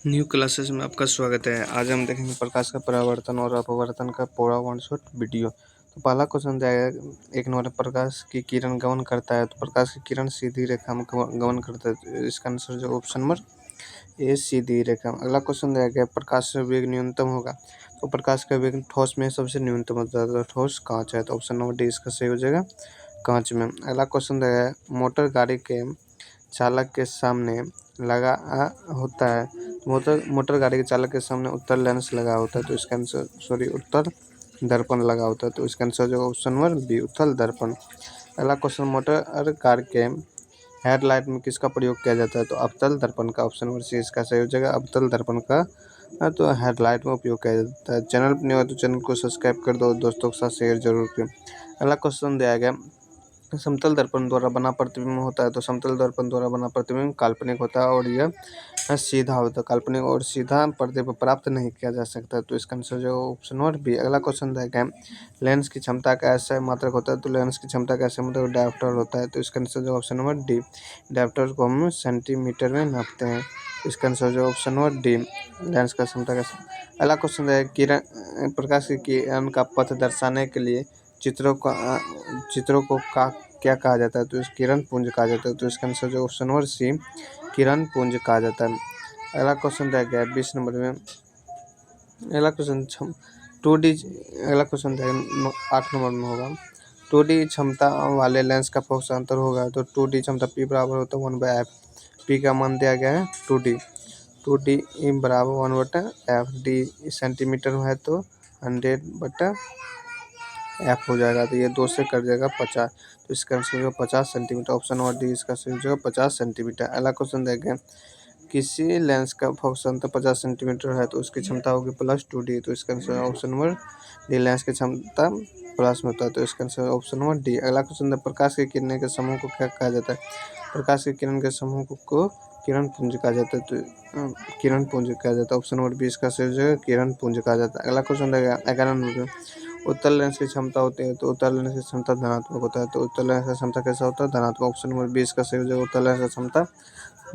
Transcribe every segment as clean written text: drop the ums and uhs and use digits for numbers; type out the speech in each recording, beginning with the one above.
New classes में आपका स्वागत है। आज हम देखेंगे प्रकाश का परावर्तन और अपवर्तन का पूरा वन शॉट वीडियो। तो पहला क्वेश्चन जाएगा, एक नंबर प्रकाश की किरण गमन करता है तो प्रकाश की किरण सीधी रेखा में गमन करता है, तो इसका आंसर जो ऑप्शन नंबर ए सीधी रेखा में। अगला क्वेश्चन जाएगा, प्रकाश का वेग न्यूनतम होगा तो प्रकाश का वेग ठोस में सबसे न्यूनतम होता है, तो ठोस कांच है, तो ऑप्शन नंबर डी इसका सही हो जाएगा, कांच में। अगला क्वेश्चन है, मोटर गाड़ी के चालक के सामने लगा होता है, मोटर मोटर गाड़ी के चालक के सामने उत्तल लेंस लगा होता है, तो इसका आंसर उत्तल दर्पण लगा होता है, तो इसका आंसर जो ऑप्शन नंबर बी उत्तल दर्पण। अगला क्वेश्चन, मोटर कार के हेडलाइट में किसका प्रयोग किया जाता है, तो अवतल दर्पण का, ऑप्शन नंबर सी इसका सही हो जाएगा, अवतल दर्पण का तो हेडलाइट में उपयोग किया जाता है। चैनल पर नहीं हो तो चैनल को सब्सक्राइब कर दो, दोस्तों के साथ शेयर जरूर करें। अगला क्वेश्चन दिया गया, समतल दर्पण द्वारा बना प्रतिबिंब होता है, तो समतल दर्पण द्वारा बना प्रतिबिंब काल्पनिक होता है और यह सीधा होता है, काल्पनिक और सीधा पर्दे पर प्राप्त नहीं किया जा सकता, तो इसका आंसर जो ऑप्शन नंबर बी। अगला क्वेश्चन है, लेंस की क्षमता का ऐसा मात्रक होता है, तो लेंस की क्षमता का ऐसा मात्रक डायोप्टर होता है, तो इसका आंसर जो ऑप्शन नंबर डी, डायोप्टर को हम सेंटीमीटर में नापते हैं, इसका आंसर जो ऑप्शन नंबर डी, लेंस का क्षमता का। अगला क्वेश्चन है, किरण प्रकाश की किरण का पथ दर्शाने के लिए चित्रों को क्या कहा जाता है, तो इस किरण पुंज कहा जाता है, तो इसका आंसर जो ऑप्शन नंबर सी, किरण पुंज कहा जाता है। अगला क्वेश्चन रह गया 20 नंबर में। अगला क्वेश्चन 2D, अगला क्वेश्चन 8 नंबर में होगा, 2D क्षमता वाले लेंस का फोकस अंतर होगा, तो 2D क्षमता P बराबर होता है 1/f, P का मान दिया गया है 2D बराबर 1/f, D सेंटीमीटर में है तो 100/f हो जाएगा, तो ये 2 से कट जाएगा 50, तो इसका आंसर जो 50 सेंटीमीटर, ऑप्शन नंबर डी इसका सही हो जाएगा 50 सेंटीमीटर। अगला क्वेश्चन देखें, किसी लेंस का फोकस अंतर 50 सेंटीमीटर है तो उसकी क्षमता होगी +2D, तो इसका answer option number D, lens की क्षमता प्लस में होता है, तो इसका आंसर ऑप्शन नंबर डी। अगला क्वेश्चन है, प्रकाश की किरणें के समूह को क्या कहा जाता है, प्रकाश की किरण के समूह को किरण पुंज कहा जाता है, तो किरण पुंज कहा जाता है, ऑप्शन नंबर बी इसका सही हो जाएगा, किरण पुंज कहा जाता है। अगला क्वेश्चन है, 11 नंबर, उत्तल लेंस की क्षमता होती है, तो उत्तल लेंस की क्षमता धनात्मक होता है, तो उत्तल लेंस की क्षमता कैसा होता है, धनात्मक, ऑप्शन नंबर 20 का सही हो जाएगा, उत्तल लेंस की क्षमता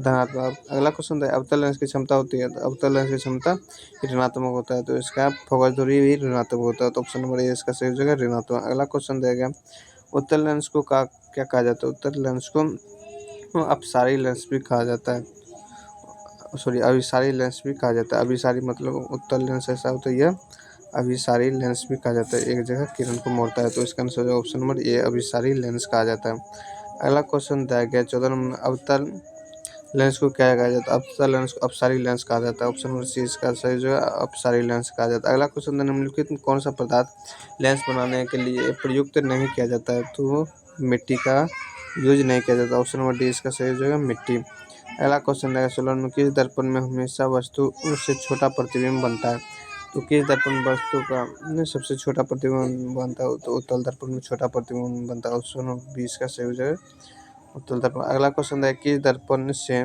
धनात्मक। अगला क्वेश्चन है, अवतल लेंस की क्षमता होती है, तो अवतल लेंस की क्षमता ऋणात्मक होता है, तो इसका फोकस दूरी भी ऋणात्मक होता है, तो ऑप्शन नंबर ए इसका सही हो जाएगा, ऋणात्मक। अगला क्वेश्चन देगा, उत्तल लेंस को क्या कहा जाता है, उत्तल लेंस को अपसारी लेंस भी कहा जाता है, सॉरी अभिसारी लेंस भी कहा जाता है। अभिसारी मतलब उत्तल लेंस ऐसा होता है, यह अभिसारी लेंस भी कहा जाता है, एक जगह किरण को मोड़ता है, तो इसका आंसर ऑप्शन नंबर ए अभिसारी लेंस कहा जाता है। अगला क्वेश्चन दिया गया 14 नंबर, अवतल लेंस को क्या कहा जाता है, अवतल लेंस को अपसारी लेंस कहा जाता है, ऑप्शन नंबर सी इसका सही जो है अपसारी लेंस कहा जाता है। अगला क्वेश्चन है, निम्नलिखित में कौन सा पदार्थ लेंस बनाने के लिए प्रयुक्त नहीं किया जाता है, तो मिट्टी का यूज नहीं किया जाता, ऑप्शन नंबर डी इसका सही जो है मिट्टी। अगला क्वेश्चन है, 16 में किस दर्पण में हमेशा वस्तु से छोटा प्रतिबिंब बनता है, तो किस दर्पण वस्तु का सबसे छोटा प्रतिबिंब बनता है, तो उत्तल दर्पण में छोटा प्रतिबिंब बनता है, ऑप्शन नंबर 20 का सही हो जाएगा उत्तल दर्पण। अगला क्वेश्चन है, किस दर्पण से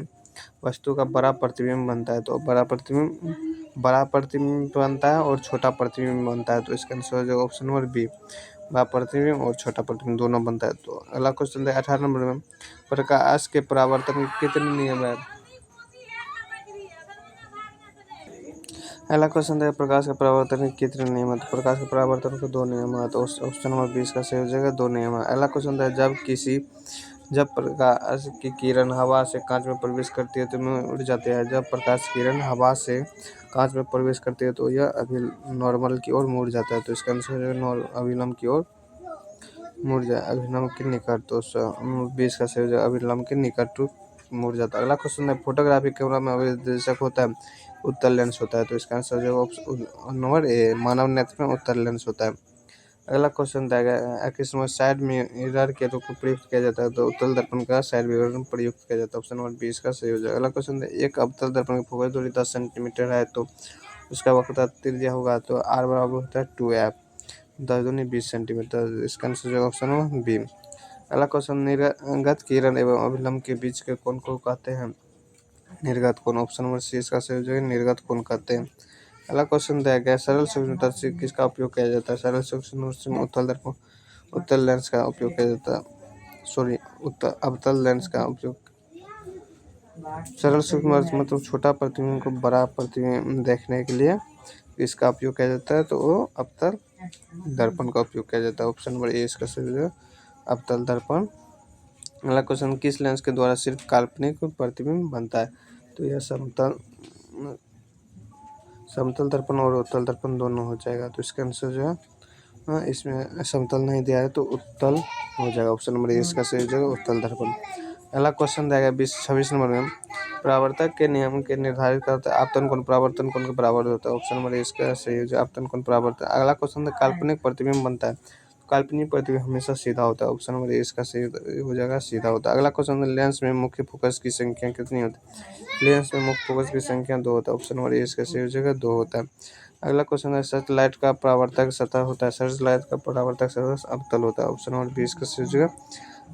वस्तु का बड़ा प्रतिबिंब बनता है, तो बड़ा प्रतिबिंब बनता है और छोटा प्रतिबिंब बनता है, तो इसका आंसर हो जाएगा ऑप्शन नंबर बी, बड़ा प्रतिबिंब और छोटा प्रतिबिंब दोनों बनता है। तो अगला क्वेश्चन है 18 नंबर में, प्रकाश के परावर्तन के कितने नियम है। अगला क्वेश्चन है, प्रकाश के परावर्तन के कितने नियम है, तो प्रकाश के परावर्तन के 2 नियम है, तो ऑप्शन नंबर 20 का सही हो जाएगा 2 नियम है। अगला क्वेश्चन है, जब प्रकाश की किरण हवा से कांच में प्रवेश करती है तो वह उड़ जाती है, जब प्रकाश की किरण हवा से कांच में प्रवेश करती है तो यह नॉर्मल की ओर मुड़ जाता है, तो इसका आंसर है अभिलंब की ओर मुड़ जाए, अभिलंब के निकट, तो 20 का सही हो जाएगा अभिलंब के निकट मुड़ जाता है। अगला क्वेश्चन है, फोटोग्राफी कैमरा में अभिदर्शक होता है, उत्तल लेंस होता है, तो इसका आंसर जो ऑप्शन नंबर ए, मानव नेत्र में उत्तल लेंस होता है। अगला क्वेश्चन दिया गया, किस समय साइड मिरर के रूप में प्रयुक्त किया जाता है, तो उत्तल दर्पण का साइड मिरर में प्रयुक्त किया जाता है, ऑप्शन नंबर 20 का सही हो जाएगा। अगला क्वेश्चन है, एक अवतल दर्पण की फोकस दूरी 10 सेंटीमीटर है तो उसका वक्रता त्रिज्या होगा, तो आर बराबर होता है 2f, 10 दूनी 20 सेंटीमीटर, इसका आंसर जो ऑप्शन नंबर बी। अगला क्वेश्चन, निर्गत किरण एवं अभिलंब के बीच के कोण को कहते हैं, निर्गत कोण, ऑप्शन नंबर सी इसका सही हो जाएगा, निर्गत कोण कहते हैं। अगला क्वेश्चन दिया गया, सरल सूक्ष्मदर्शी किसका उपयोग किया जाता है, सरल सूक्ष्मदर्शी में उत्तल लेंस का उपयोग किया जाता है, सॉरी अवतल लेंस का उपयोग सरल सूक्ष्म अर्थ मतलब छोटा प्रतिबिंब को बड़ा प्रतिबिंब देखने के लिए इसका उपयोग किया जाता है, तो वो अवतल दर्पण का उपयोग किया जाता है। ऑप्शन नंबर ए इसका सही है, अवतल दर्पण। अगला क्वेश्चन, किस लेंस के द्वारा सिर्फ काल्पनिक प्रतिबिंब बनता है? तो यह समतल दर्पण और उत्तल दर्पण दोनों हो जाएगा। तो इसका आंसर जो है इसमें समतल नहीं दिया है तो उत्तल हो जाएगा। ऑप्शन नंबर ए इसका सही हो जाएगा, उत्तल दर्पण। अगला क्वेश्चन रहेगा 26 नंबर में, परावर्तक के नियम के निर्धारित करता है आपतन कोण परावर्तन कोण के बराबर होता है। ऑप्शन नंबर ए इसका सही हो जाएगा, आपतन कोण परावर्तन। अगला क्वेश्चन है, काल्पनिक प्रतिबिंब बनता है, काल्पनिक प्रतिबिंब हमेशा सीधा होता है। ऑप्शन नंबर ए इसका सही हो जाएगा, सीधा होता है। अगला क्वेश्चन है, लेंस में मुख्य फोकस की संख्या कितनी होती है? लेंस में मुख्य फोकस की संख्या 2 होता है। ऑप्शन नंबर ए इसका सही हो जाएगा, 2 होता है। अगला क्वेश्चन है, सैटेलाइट का परावर्तक सतह होता है, सैटेलाइट का परावर्तक सतह अवतल होता है। ऑप्शन नंबर बी इसका सही हो जाएगा,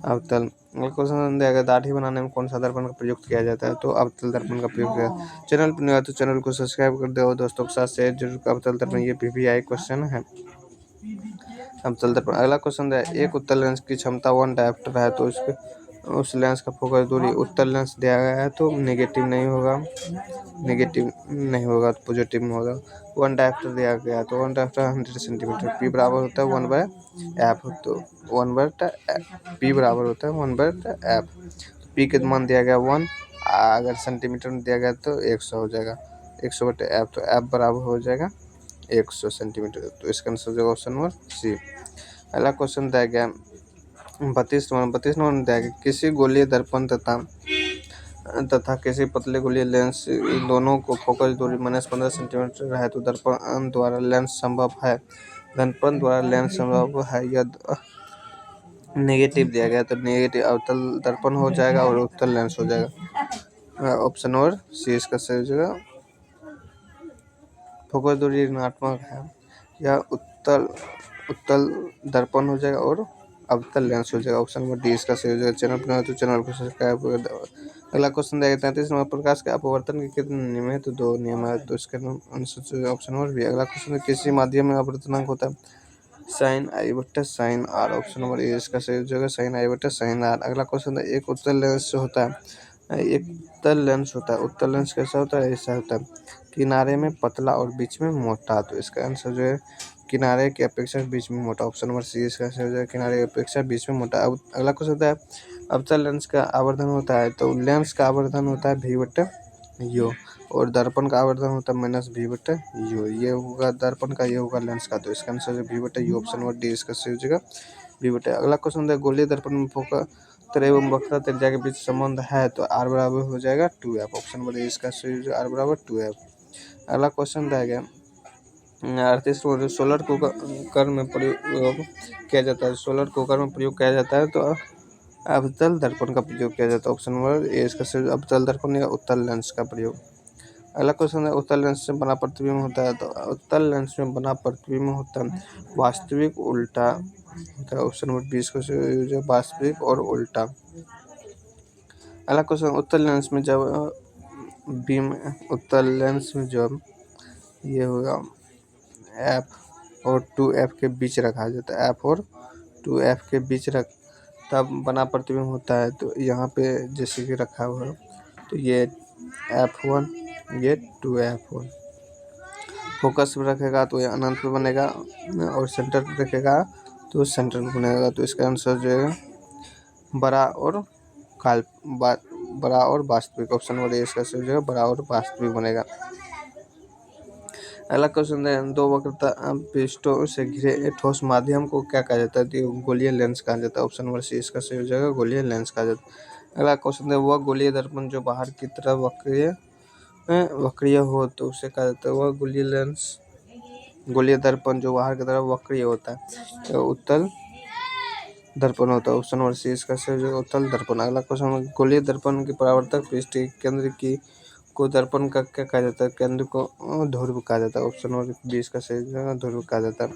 अवतल। अगला क्वेश्चन है, दाढ़ी बनाने में कौन सा दर्पण का प्रयुक्त किया जाता है? तो अवतल दर्पण का प्रयोग किया। चैनल पर नया तो चैनल को सब्सक्राइब कर दो, दोस्तों के साथ शेयर जरूर। अवतल दर्पण ये पीवीआई क्वेश्चन है। अवतल दर्पण। अगला क्वेश्चन है, एक उत्तल लेंस की क्षमता 1 डायोप्टर है, तो उसके उस लेंस का फोकस दूरी उत्तल लेंस दिया गया है तो नेगेटिव नहीं होगा, नेगेटिव नहीं होगा तो पॉजिटिव में होगा। 1 डायोप्टर दिया गया है तो 1 डायोप्टर 100 सेंटीमीटर, पी बराबर होता है 1/f, तो 1/f, पी बराबर होता है 1/f। पी के मान दिया गया 1, अगर सेंटीमीटर में दिया गया तो 100 हो जाएगा, 100/f, तो f बराबर हो जाएगा 100 सेंटीमीटर। तो इसका आंसर हो जाएगा ऑप्शन नंबर सी। अगला क्वेश्चन दिया गया 32 नंबर दिया गया, किसी गोलीय दर्पण तथा किसी पतले गोलीय लेंस दोनों को फोकस दूरी -15 सेंटीमीटर है तो दर्पण द्वारा लेंस संभव है, दर्पण द्वारा लेंस संभव है या नेगेटिव दिया गया तो नेगेटिव अवतल दर्पण हो जाएगा और उत्तल लेंस हो जाएगा। ऑप्शन नंबर सी इसका सही हो जाएगा, फोकस दूरी ऋणात्मक है या उत्तल दर्पण हो जाएगा और अवतल लेंस हो जाएगा। ऑप्शन नंबर डी इसका सही हो जाएगा। चैनल पर तो चैनल को सब्सक्राइब कर दो। अगला क्वेश्चन देगा 33 नंबर, प्रकाश के अपवर्तन के कितने नियम है? तो 2 नियम है, तो इसका आंसर ऑप्शन नंबर बी। अगला क्वेश्चन है, किसी माध्यम में अपवर्तनांक होता है? साइन आई बट्टा sign R. Option number A इसका सही हो जाएगा, साइन आई बट्टा साइन आर। अगला क्वेश्चन है, एक उत्तल लेंस होता है, एक उत्तल लेंस होता है, उत्तल लेंस कैसा होता है? ऐसा होता है, किनारे में पतला और बीच में मोटा। तो इसका आंसर जो है किनारे की अपेक्षा बीच में मोटा। ऑप्शन नंबर सी इसका सही हो जाएगा, किनारे की अपेक्षा बीच में मोटा। अब अगला क्वेश्चन होता है, अवतल लेंस का आवर्धन होता है, तो लेंस का आवर्धन होता है भी बट्टा यू और दर्पण का आवर्धन होता है -भी बट्टा यू। ये होगा दर्पण का, ये होगा लेंस का, तो इसका आंसर भी बट्टा यू। ऑप्शन नंबर डी इसका सही हो जाएगा, भी बट्टा। अगला क्वेश्चन है, गोलीय दर्पण में फोकस एवं वक्रता त्रिज्या के बीच संबंध है, तो आर बराबर हो जाएगा 2f। ऑप्शन नंबर ए इसका सही हो जाएगा, आर बराबर 2f। अगला क्वेश्चन रहेगा 38 सोलर कुकर में प्रयोग किया जाता है, सोलर कुकर में प्रयोग किया जाता है तो अवतल दर्पण का प्रयोग किया जाता है। ऑप्शन नंबर ए इसका सही, अवतल दर्पण या उत्तल लेंस का प्रयोग। अगला क्वेश्चन है, उत्तल लेंस से बना प्रतिबिंब होता है, तो उत्तल लेंस में बना प्रतिबिंब होता है वास्तविक उल्टा होता है। ऑप्शन नंबर 20 को सही, वास्तविक और उल्टा। अगला क्वेश्चन, उत्तल लेंस में जब बीम, उत्तल लेंस में जब ये होगा f और 2f के बीच रखा जाता है, f और 2f के बीच रख तब बना प्रतिबिंब होता है। तो यहाँ पे जैसे कि रखा हुआ है, तो ये f1, ये 2f1, फोकस पे रखेगा तो ये अनंत पे बनेगा और सेंटर पे रखेगा तो सेंटर पे बनेगा। तो इसका आंसर जो है बड़ा और बड़ा और वास्तविक। ऑप्शन नंबर ए इसका सही हो जाएगा, बड़ा और वास्तविक बनेगा। अगला क्वेश्चन है, 2 वक्रता पृष्ठों से घिरे ठोस माध्यम को क्या कहा जाता है? तो गोलीय लेंस कहा जाता है। ऑप्शन नंबर सी इसका सही हो जाएगा, गोलीय लेंस कहा जाता है। अगला क्वेश्चन है, वह गोलीय दर्पण जो बाहर की तरफ वक्रीय हो तो उसे कहा जाता है? वह गोलीय लेंस, गोलीय दर्पण जो बाहर की तरफ वक्रीय होता है तो उत्तल दर्पण होता है। ऑप्शन नंबर सी इसका सही हो जाएगा, उत्तल दर्पण। अगला क्वेश्चन, गोलीय दर्पण की परावर्तक पृष्ठ के केंद्र की को दर्पण का क्या कहा जाता है? केंद्र को ध्रुव कहा जाता है। ऑप्शन नंबर 20 का सही जगह ध्रुव कहा जाता है।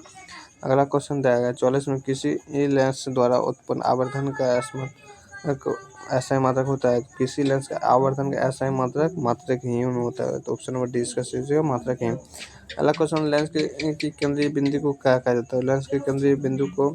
अगला क्वेश्चन दिया 44 में, किसी लेंस द्वारा उत्पन्न आवर्धन का ऐसा मात्रक होता है, किसी लेंस का आवर्धन का ऐसा मात्रक ही होता है। तो ऑप्शन नंबर डी इसका सही जगह मात्रक ही। अगला क्वेश्चन, लेंस की केंद्रीय बिंदु को क्या कहा जाता है? लेंस के केंद्रीय बिंदु को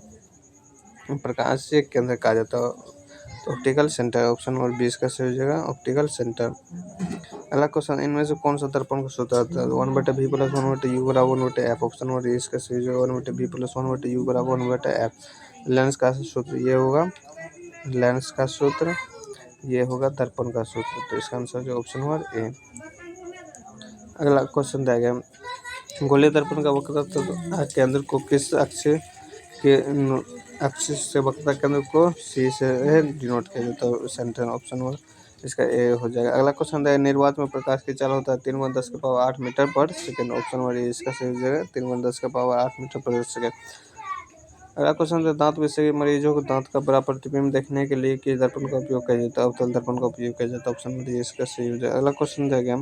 प्रकाश से केंद्र कहा जाता है। तो ऑप्टिकल सेंटर, ऑप्शन नंबर 20 का सही हो जाएगा ऑप्टिकल सेंटर। अगला क्वेश्चन, इनमें से कौन सा दर्पण का सूत्र आता है? 1/v + 1/u = 1/f। Option number 20 का सही हो जाएगा 1/v + 1/u = 1/f। लेंस का सूत्र ये होगा, लेंस का सूत्र ये होगा दर्पण का सूत्र। तो इसका आंसर जो ऑप्शन नंबर ए। अगला क्वेश्चन दिया गया, गोलीय दर्पण का वक्रता केंद्र को किस अक्ष के अक्ष से वक्रता केंद्र को सी से डिनोट किया जाता है? सेंटर, ऑप्शन नंबर इसका ए हो जाएगा। अगला क्वेश्चन दिया, निर्वात में प्रकाश की चाल होता है 3×10⁸ मीटर पर सेकेंड। ऑप्शन नंबर ए इसका सही हो जाएगा 3×10⁸ मीटर पर सेकेंड। अगला क्वेश्चन है, दांत विषय के मरीजों को दांत का बड़ा प्रतिबिंब देखने के लिए किस दर्पण का उपयोग किया जाता है? अवतल दर्पण का उपयोग किया जाता है। ऑप्शन नंबर ए इसका सही हो जाएगा। अगला क्वेश्चन दिया गया,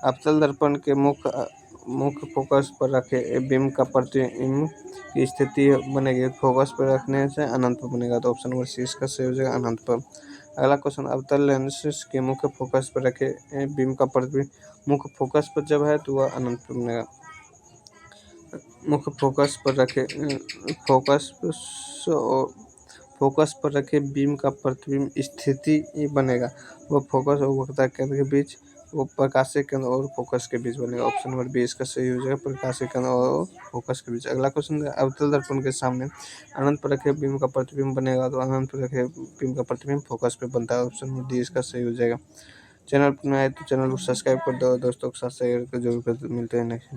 अवतल दर्पण के मुख्य फोकस पर रखे बीम का प्रतिबिंब की स्थिति बनेगी, फोकस पर रखने से अनंत पर बनेगा। तो ऑप्शन नंबर सी इसका सही हो जाएगा अनंत पर। अगला क्वेश्चन, अवतल लेंस के मुख्य फोकस पर रखे बीम का प्रतिबिंब मुख्य फोकस पर जब है तो वह अनंत पर बनेगा। मुख्य फोकस पर रखे फोकस पर रखे बीम का प्रतिबिंब स्थिति बनेगा, वो फोकस और वक्रता केंद्र के बीच, वो प्रकाशीय केंद्र और फोकस के बीच बनेगा। ऑप्शन नंबर 20 का सही हो जाएगा प्रकाशीय केंद्र और फोकस के बीच। अगला क्वेश्चन, अवतल दर्पण के सामने अनंत पर रखे बीम का प्रतिबिंब बनेगा, तो अनंत पर रखे बीम का प्रतिबिंब फोकस पे बनता है। ऑप्शन नंबर डी इसका सही हो जाएगा। चैनल पर नया है तो चैनल को सब्सक्राइब कर दो, दोस्तों के साथ शेयर कर जरूर। मिलते हैं नेक्स्ट।